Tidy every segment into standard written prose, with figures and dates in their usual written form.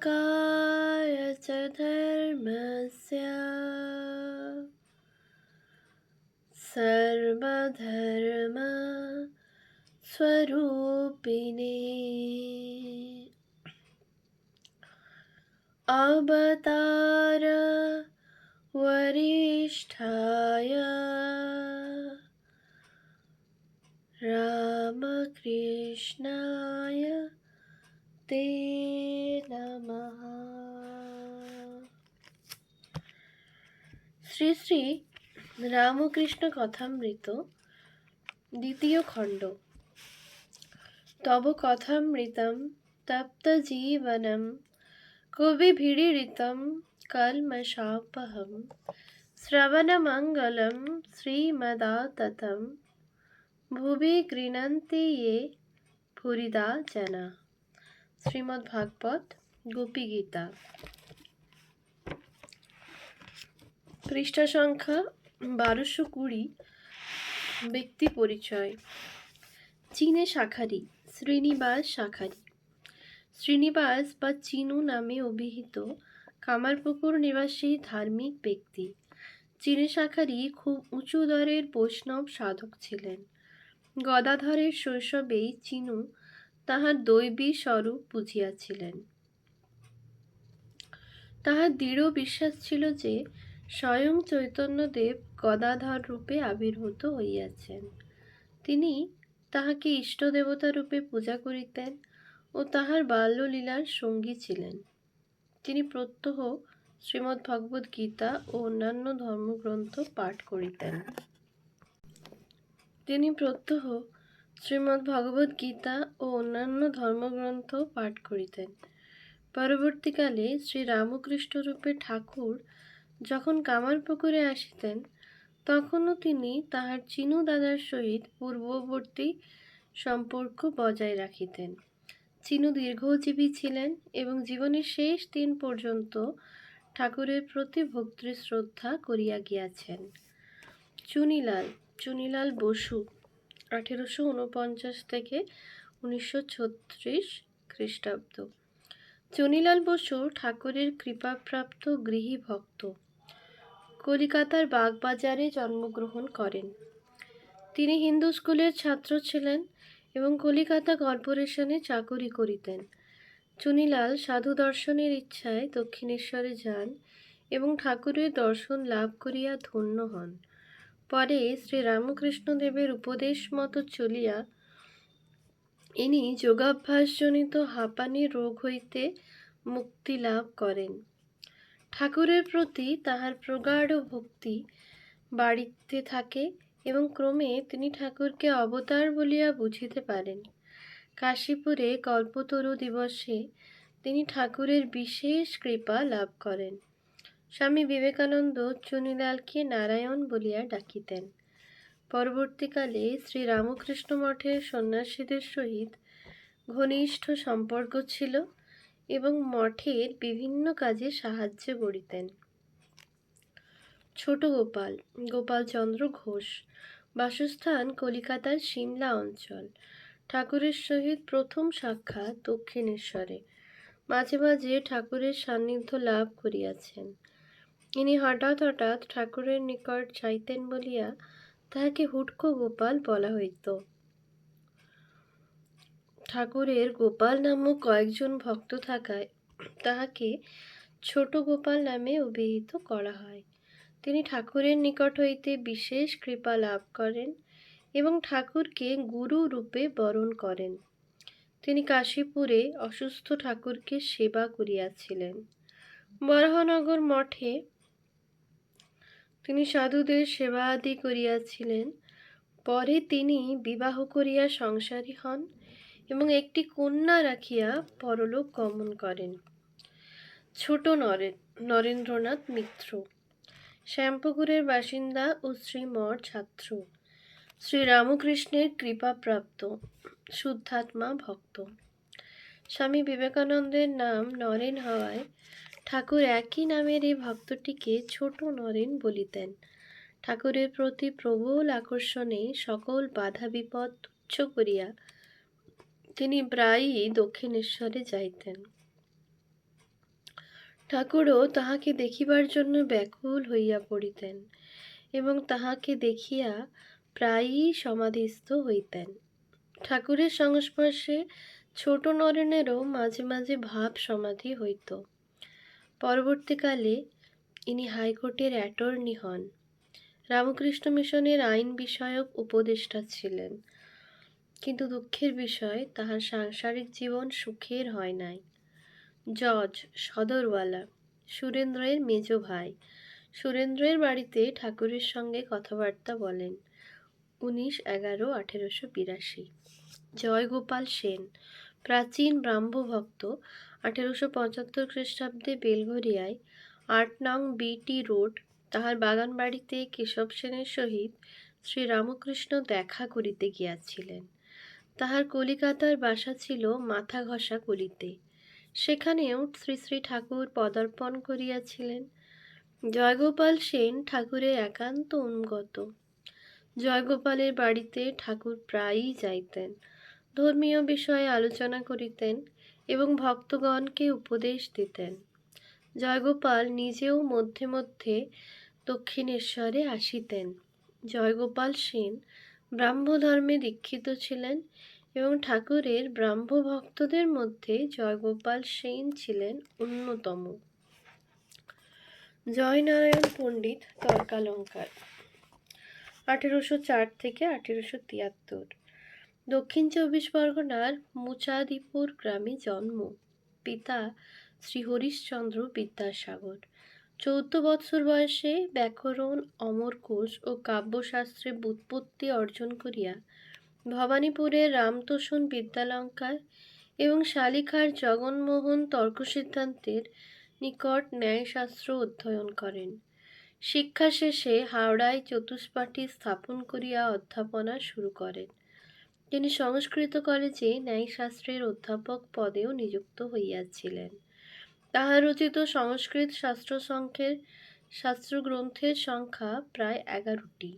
स्थापकाय च धर्मस्य सर्वधर्म स्वरूपिणे अवतार वरिष्ठाय रामकृष्णाय ते नमः। শ্রী শ্রী রামকৃষ্ণ কথামৃত দ্বিতীয় খণ্ড। তব কথামৃতম তপ্ত জীবনম কবিভিড়িতম কলমশাপহম শ্রবণমঙ্গলম শ্রীমদাততম ভুবি গৃণন্তি ये ভুরিদা জনা। শ্রীমদ্ ভাগবত গোপী গীতা, পৃষ্ঠা সংখ্যা 1220। ব্যক্তি পরিচয়। চীনে শাখারি শ্রীনিবাস শাখারি। শ্রীনিবাস বা চিনু নামে অভিহিত কামারপুকুর নিবাসী ধার্মিক ব্যক্তি। চীনে শাখারি খুব উঁচু দরের বৈষ্ণব সাধক ছিলেন। গদাধরের শৈশবেই চিনু তাহার দৈবী স্বরূপ বুঝিয়াছিলেন। তাহার দৃঢ় বিশ্বাস ছিল যে স্বয়ং চৈতন্যদেব গদাধর রূপে আবির্ভূত হইয়াছেন। তিনি তাহাকে ইষ্ট দেবতা রূপে পূজা করিতেন ও তাহার বাল্যলীলার সঙ্গী ছিলেন। তিনি প্রত্যহ শ্রীমদ্ ভগবদ্ গীতা ও অন্যান্য ধর্মগ্রন্থ পাঠ করিতেন। পরবর্তীকালে শ্রী রামকৃষ্ণ রূপে ঠাকুর যখন কামারপুকুরে আসিতেন, তখনও তিনি তাহার চিনু দাদার সহিত পূর্ববর্তী সম্পর্ক বজায় রাখিতেন। চিনু দীর্ঘজীবী ছিলেন এবং জীবনের শেষ দিন পর্যন্ত ঠাকুরের প্রতি ভক্তিশ্রদ্ধা করিয়া গিয়াছেন। চুনিলাল বসু 1849 থেকে 1936 খ্রিস্টাব্দ। চুনিলাল বসু ঠাকুরের কৃপাপ্রাপ্ত গৃহী ভক্ত। কলিকাতার বাগবাজারে জন্মগ্রহণ করেন। তিনি হিন্দু স্কুলের ছাত্র ছিলেন এবং কলিকাতা কর্পোরেশনে চাকুরি করিতেন। চুনিলাল সাধু দর্শনের ইচ্ছায় দক্ষিণেশ্বরে যান এবং ঠাকুরের দর্শন লাভ করিয়া ধন্য হন। পরে শ্রী রামকৃষ্ণদেবের উপদেশ মতো চলিয়া ইনি যোগাভ্যাসজনিত হাঁপানি রোগ হইতে মুক্তি লাভ করেন। ঠাকুরের প্রতি তাহার প্রগাঢ় ভক্তি বাড়িতে থাকে এবং ক্রমে তিনি ঠাকুরকে অবতার বলিয়া বুঝিতে পারেন। কাশীপুরে কল্পতরু দিবসে তিনি ঠাকুরের বিশেষ কৃপা লাভ করেন। স্বামী বিবেকানন্দ চুনিলালকে নারায়ণ বলিয়া ডাকিতেন। পরবর্তীকালে শ্রী রামকৃষ্ণ মঠের সন্ন্যাসীদের সহিত ঘনিষ্ঠ সম্পর্ক ছিল এবং মঠের বিভিন্ন কাজে সাহায্য করিতেন। ছোট গোপালচন্দ্র ঘোষ, বাসস্থান কলিকাতার সিমলা অঞ্চল। ঠাকুরের সহিত প্রথম সাক্ষাৎ দক্ষিণেশ্বরে। মাঝে মাঝে ঠাকুরের সান্নিধ্য লাভ করিয়াছেন। ইনি হঠাৎ ঠাকুরের নিকট যাইতেন বলিয়া তাহাকে হুটকো গোপাল বলা হইত। ঠাকুরের গোপাল নামক কয়েকজন ভক্ত থাকায় তাহাকে ছোট গোপাল নামে অভিহিত করা হয়। তিনি ঠাকুরের নিকট হইতে বিশেষ কৃপা লাভ করেন এবং ঠাকুরকে গুরু রূপে বরণ করেন। তিনি কাশীপুরে অসুস্থ ঠাকুরকে সেবা করিয়াছিলেন। বরাহনগর মঠে তিনি সাধুদের সেবা আদি করিয়াছিলেন। পরে তিনি বিবাহ করিয়া সংসারী হন এবং একটি কন্যা রাখিয়া পরলোক গমন করেন। ছোট নরেন্দ্রনাথ মিত্র, শ্যামপুকুরের বাসিন্দা ও শ্রীমঠ ছাত্র। শ্রী রামকৃষ্ণের কৃপাপ্রাপ্ত শুদ্ধাত্মা ভক্ত। স্বামী বিবেকানন্দের নাম নরেন হওয়ায় ঠাকুর একই নামের এই ভক্তটিকে ছোট নরেন বলিতেন। ঠাকুরের প্রতি প্রবল আকর্ষণে সকল বাধা বিপদ তুচ্ছ করিয়া তিনি প্রায়ই দক্ষিণেশ্বরে যাইতেন। ঠাকুরও তাহাকে দেখিবার জন্য ব্যাকুল হইয়া পড়িতেন এবং তাহাকে দেখিয়া প্রায়ই সমাধিস্থ হইতেন। ঠাকুরের সংস্পর্শে ছোট নরেনেরও মাঝে মাঝে ভাব সমাধি হইত। পরবর্তীকালে ইনি হাইকোর্টের অ্যাটর্নি হন। রামকৃষ্ণ মিশনের আইন বিষয়ক উপদেষ্টা ছিলেন, কিন্তু দুঃখের বিষয় তাহার সাংসারিক জীবন সুখের হয় নাই। জজ সদরওয়ালা সুরেন্দ্রের মেজ ভাই সুরেন্দ্রের বাড়িতে ঠাকুরের সঙ্গে কথাবার্তা বলেন। 19/11/1882। জয়গোপাল সেন প্রাচীন ব্রাহ্মভক্ত 1875 খ্রিস্টাব্দে বেলঘরিয়ায় 8 নং BT রোড তাহার বাগান বাড়িতে কেশব সেনের সহিত শ্রীরামকৃষ্ণ দেখা করিতে গিয়াছিলেন। তাহার কলিকাতার বাসা ছিল মাথা ঘষা কলিতে। সেখানেও শ্রী শ্রী ঠাকুর পদার্পণ করিয়াছিলেন। জয়গোপাল সেন ঠাকুরের একান্ত অনুগত। জয়গোপালের বাড়িতে ঠাকুর প্রায়ই যাইতেন, ধর্মীয় বিষয়ে আলোচনা করিতেন এবং ভক্তগণকে উপদেশ দিতেন। জয়গোপাল নিজেও মধ্যে মধ্যে দক্ষিণেশ্বরে আসিতেন। জয়গোপাল সেন ব্রাহ্মধর্মে দীক্ষিত ছিলেন এবং ঠাকুরের ব্রাহ্ম ভক্তদের মধ্যে জয়গোপাল সেন ছিলেন অন্যতম। জয়নারায়ণ পণ্ডিত তর্কালঙ্কার 1804 থেকে 1873। দক্ষিণ 24 পরগনার মুচাদিপুর গ্রামে জন্ম। পিতা শ্রী হরিশচন্দ্র বিদ্যাসাগর। 14 বৎসর বয়সে ব্যাকরণ, অমরকোষ ও কাব্যশাস্ত্রে ব্যুৎপত্তি অর্জন করিয়া ভবানীপুরের রামতোষণ বিদ্যালঙ্কার এবং শালিখার জগন্মোহন তর্কসিদ্ধান্তের নিকট ন্যায়শাস্ত্র অধ্যয়ন করেন। শিক্ষা শেষে হাওড়ায় চতুষ্পাঠী স্থাপন করিয়া অধ্যাপনা শুরু করেন। তিনি সংস্কৃত কলেজে ন্যায়শাস্ত্রের অধ্যাপক পদেও নিযুক্ত হইয়াছিলেন। তাহার রচিত সংস্কৃত শাস্ত্রগ্রন্থের সংখ্যা প্রায় 11টি।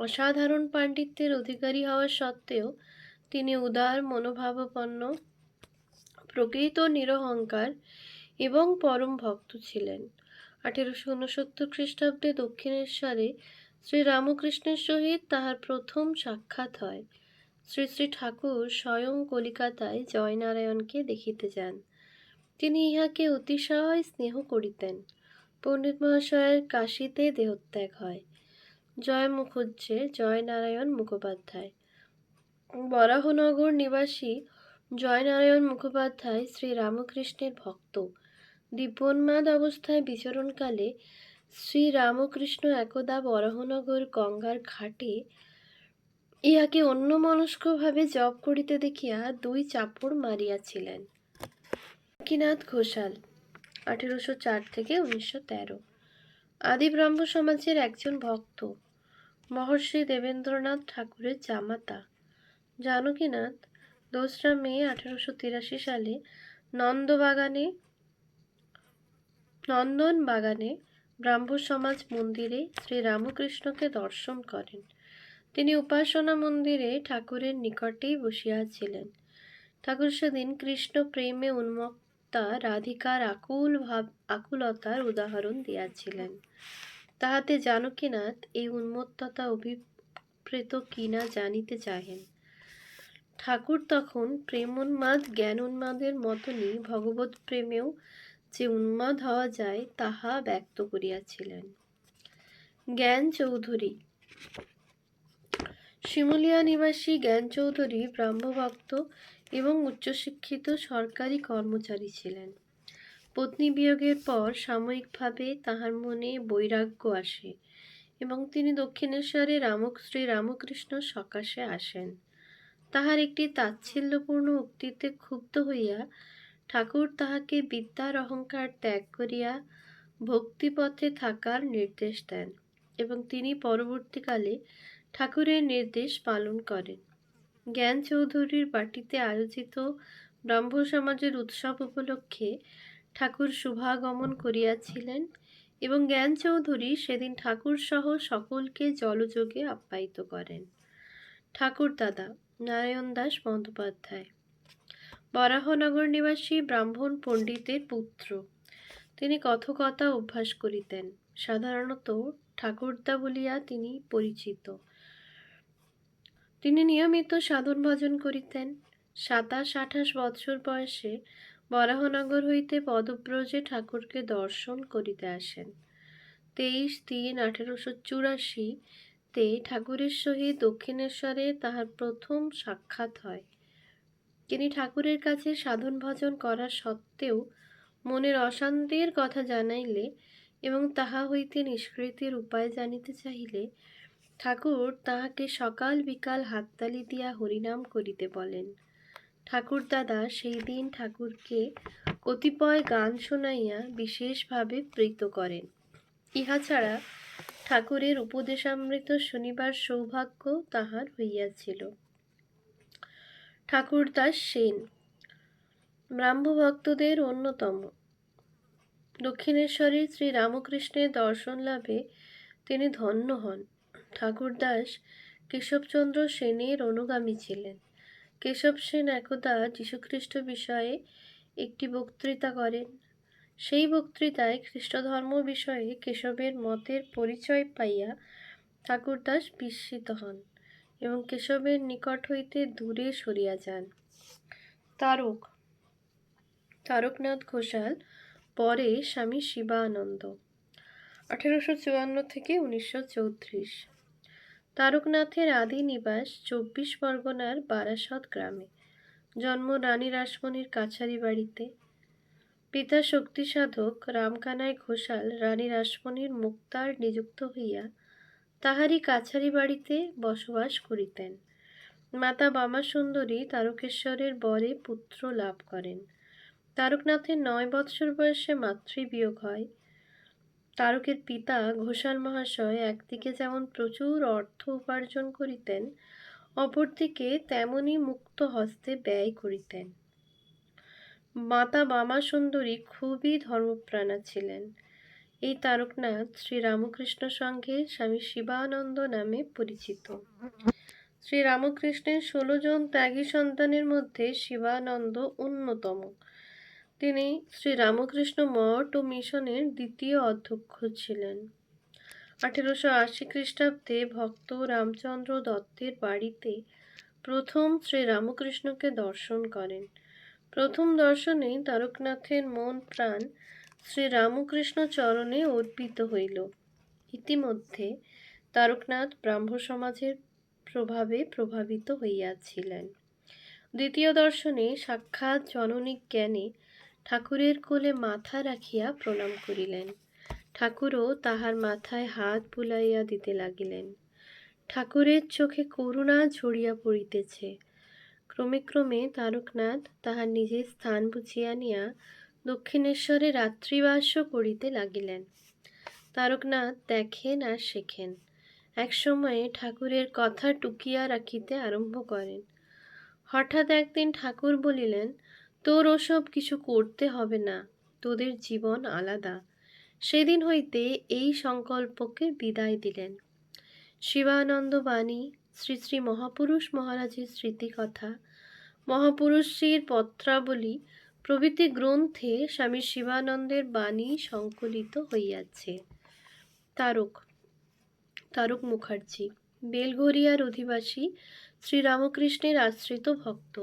অসাধারণ পাণ্ডিত্যের অধিকারী হওয়া সত্ত্বেও তিনি উদার মনোভাবাপন্ন, প্রকৃত নিরহংকার এবং পরম ভক্ত ছিলেন। 1869 খ্রিস্টাব্দে দক্ষিণেশ্বরে শ্রীরামকৃষ্ণের সহিত তাহার প্রথম সাক্ষাৎ হয়। শ্রী শ্রী ঠাকুর স্বয়ং কলিকাতায় জয়নারায়ণকে দেখিতে যান। তিনি ইহাকে অতিশয় স্নেহ করিতেন। পণ্ডিত মহাশয়ের কাশীতে দেহত্যাগ হয়। জয় মুখুজ্জে জয়নারায়ণ মুখোপাধ্যায়। বরাহনগর নিবাসী জয়নারায়ণ মুখোপাধ্যায় শ্রীরামকৃষ্ণের ভক্ত। দিব্যোন্মাদ অবস্থায় বিচরণকালে শ্রীরামকৃষ্ণ একদা বরাহনগর গঙ্গার ঘাটে ইহাকে অন্যমনস্কভাবে জপ করিতে দেখিয়া 2 চাপড় মারিয়াছিলেন। লক্ষ্মীনাথ ঘোষাল 1804 থেকে 1913। আদি ব্রহ্ম সমাজের একজন ভক্ত। মহর্ষি দেবেন্দ্রনাথ ঠাকুরের জামাতা। জানকীনাথ 2রা মে 1883 সালে নন্দন বাগানে ব্রাহ্ম সমাজ মন্দিরে শ্রীরামকৃষ্ণকে দর্শন করেন। তিনি উপাসনা মন্দিরে ঠাকুরের নিকটেই বসিয়াছিলেন। ঠাকুর সেদিন কৃষ্ণ প্রেমে উন্মত্তা রাধিকার আকুলতার উদাহরণ দিয়াছিলেন। তাহাতে জানকীনাথ এই উন্মত্ততা অভিপ্রেত কিনা জানিতে চাহেন। ঠাকুর তখন প্রেমোন্মাদ জ্ঞানোন্মাদের মতনই ভগবৎ প্রেমেও যে উন্মাদ হওয়া যায় তাহা ব্যক্ত করিয়াছিলেন। জ্ঞান চৌধুরী শিমুলিয়া নিবাসী জ্ঞান চৌধুরী ব্রাহ্মভক্ত এবং উচ্চশিক্ষিত সরকারি কর্মচারী ছিলেন। পত্নী বিয়োগের পর সাময়িকভাবে তাহার মনে বৈরাগ্য আসে এবং তিনি দক্ষিণেশ্বরে শ্রী রামকৃষ্ণ সকাশে আসেন। তাহার একটি তাচ্ছিল্যপূর্ণ উক্তিতে ক্ষুব্ধ হইয়া ঠাকুর তাহাকে বিদ্যার অহংকার ত্যাগ করিয়া ভক্তিপথে থাকার নির্দেশ দেন এবং তিনি পরবর্তীকালে ঠাকুরের নির্দেশ পালন করেন। জ্ঞান চৌধুরীর বাটিতে আয়োজিত ব্রাহ্ম সমাজের উৎসব উপলক্ষে ঠাকুর শুভাগমন করিয়াছিলেন এবং জ্ঞান চৌধুরী সেদিন ঠাকুর সহ সকলকে জলযোগে আপ্যায়িত করেন। ঠাকুর দাদা নারায়ণ দাস বন্দ্যোপাধ্যায় বরাহনগর নিবাসী ব্রাহ্মণ পণ্ডিতের পুত্র। তিনি কথকতা অভ্যাস করিতেন। সাধারণত ঠাকুরদা বলিয়া তিনি পরিচিত। তিনি নিয়মিত সাধন ভজন করিতেন। ২৭-২৮ বৎসর বয়সে বরাহনগর হইতে পদব্রজে ঠাকুরকে দর্শন করিতে আসেন। ২৩-৩-১৮৮৪ ঠাকুরের সহিত দক্ষিণেশ্বরে তাহার প্রথম সাক্ষাৎ হয়। তিনি ঠাকুরের কাছে সাধন ভজন করা সত্ত্বেও মনের অশান্তির কথা জানাইলে এবং তাহা হইতে নিষ্কৃতির উপায় জানিতে চাহিলে ঠাকুর তাহাকে সকাল বিকাল হাততালি দিয়া হরিনাম করিতে বলেন। ঠাকুরদাদা সেই দিন ঠাকুরকে কতিপয় গান শোনাইয়া বিশেষভাবে প্রীত করেন। ইহা ছাড়া ঠাকুরের উপদেশামৃত শুনিবার সৌভাগ্য তাহার হইয়াছিল। ঠাকুরদাস সেন ব্রাহ্মভক্তদের অন্যতম। দক্ষিণেশ্বরের শ্রীরামকৃষ্ণের দর্শন লাভে তিনি ধন্য হন। ঠাকুরদাস কেশবচন্দ্র সেনের অনুগামী ছিলেন। কেশব সেন একদা যীশুখ্রিস্ট বিষয়ে একটি বক্তৃতা করেন। সেই বক্তৃতায় খ্রিস্টধর্ম বিষয়ে কেশবের মতের পরিচয় পাইয়া ঠাকুরদাস বিস্মিত হন এবং কেশবের নিকট হইতে দূরে সরিয়া যান। তারকনাথ ঘোষাল, পরে স্বামী শিবানন্দ, 1854-1934। তারকনাথের আদি নিবাস 24 পরগনার বারাসত গ্রামে। জন্ম রানী রাসমণির কাছারি বাড়িতে। পিতা শক্তিসাধক রামকানাই ঘোষাল রানী রাসমণির মুক্তার নিযুক্ত হইয়া তাহারই কাছারি বাড়িতে বসবাস করিতেন। মাতা বামাসুন্দরী তারকেশ্বরের বরে পুত্র লাভ করেন। তারকনাথের 9 বৎসর বয়সে মাতৃবিয়োগ হয়। তারকের পিতা ঘোষাল মহাশয় একদিকে যেমন প্রচুর অর্থ উপার্জন করিতেন, অপরদিকে তেমনি মুক্ত হস্তে ব্যয় করিতেন। মাতা বামাসুন্দরী খুবই ধর্মপ্রাণা ছিলেন। এই তারকনাথ শ্রীরামকৃষ্ণ সঙ্গে স্বামী শিবানন্দ নামে পরিচিত। শ্রীরামকৃষ্ণের 16 জন ত্যাগী সন্তানের মধ্যে শিবানন্দ অন্যতম। তিনি শ্রীরামকৃষ্ণ মঠ ও মিশনের দ্বিতীয় অধ্যক্ষ ছিলেন। 1880 খ্রিস্টাব্দে ভক্ত রামচন্দ্র দত্তের বাড়িতে প্রথম শ্রীরামকৃষ্ণকে দর্শন করেন। প্রথম দর্শনে তারকনাথের মন প্রাণ শ্রীরামকৃষ্ণ চরণে অর্পিত হইল। ইতিমধ্যে তারকনাথ ব্রাহ্ম সমাজের প্রভাবে প্রভাবিত হইয়াছিলেন। দ্বিতীয় দর্শনে সাক্ষাৎ জননী জ্ঞানে ঠাকুরের কোলে মাথা রাখিয়া প্রণাম করিলেন। ঠাকুরও তাহার মাথায় হাত বুলাইয়া দিতে লাগিলেন। ঠাকুরের চোখে করুণা ঝরিয়া পড়িতেছে। ক্রমে ক্রমে তারকনাথ তাহার নিজের স্থান বুঝিয়া নিয়া দক্ষিণেশ্বরে রাত্রিবাসও করিতে লাগিলেন। তারকনাথ দেখেন আর শেখেন। এক সময়ে ঠাকুরের কথা টুকিয়া রাখিতে আরম্ভ করেন। হঠাৎ একদিন ঠাকুর বলিলেন, তোর ওসব কিছু করতে হবে না, তোদের জীবন আলাদা। সেদিন হইতে এই সংকল্পকে বিদায় দিলেন। শিবানন্দ বাণী, শ্রী শ্রী মহাপুরুষ মহারাজের স্মৃতিকথা, মহাপুরুষশ্রীর পত্রাবলী প্রভৃতি গ্রন্থে স্বামী শিবানন্দের বাণী সংকলিত হইয়াছে। তারক মুখার্জি বেলঘরিয়ার অধিবাসী, শ্রীরামকৃষ্ণের আশ্রিত ভক্ত।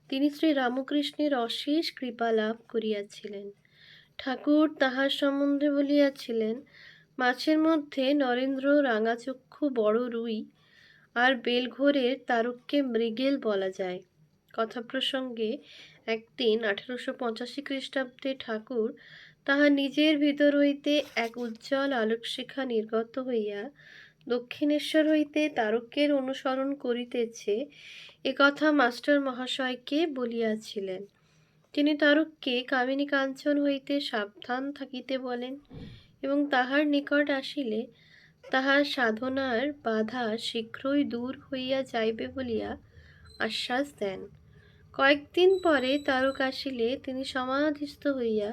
তিনি শ্রীরামকৃষ্ণের অশেষ কৃপা লাভ করিয়াছিলেন। ঠাকুর তাহার সম্বন্ধে বলিয়াছিলেন, মাছের মধ্যে নরেন্দ্র রাঙাচক্ষু বড় রুই, আর বেলঘোরের তারককে মৃগেল বলা যায়। কথা প্রসঙ্গে একদিন 1885 খ্রিস্টাব্দে ঠাকুর তাহার নিজের ভিতর হইতে এক উজ্জ্বল আলোকশিখা নির্গত হইয়া দক্ষিণেশ্বর হইতে তারকের অনুসরণ করিতেছে, একথা মাস্টার মহাশয়কে বলিয়াছিলেন। তিনি তারককে কামিনী কাঞ্চন হইতে সাবধান থাকিতে বলেন এবং তাহার নিকট আসিলে তাহার সাধনার বাধা শীঘ্রই দূর হইয়া যাইবে বলিয়া আশ্বাস দেন। কয়েকদিন পরে তারক আসিলে তিনি সমাধিস্থ হইয়া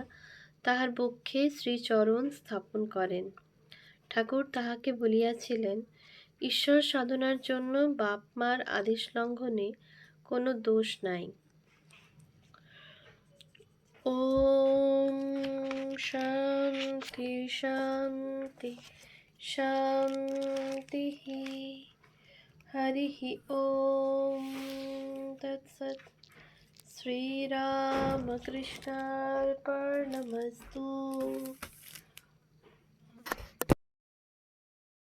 তাহার বক্ষে শ্রীচরণ স্থাপন করেন। ঠাকুর তাহাকে বলিয়াছিলেন, ঈশ্বর সাধনার জন্য বাপ মার আদেশ লঙ্ঘনে কোনো দোষ নাই। ওম शान्ति शान्तिः। हरिः ॐ तत्सत्। श्रीरामकृष्णार्पणमस्तु।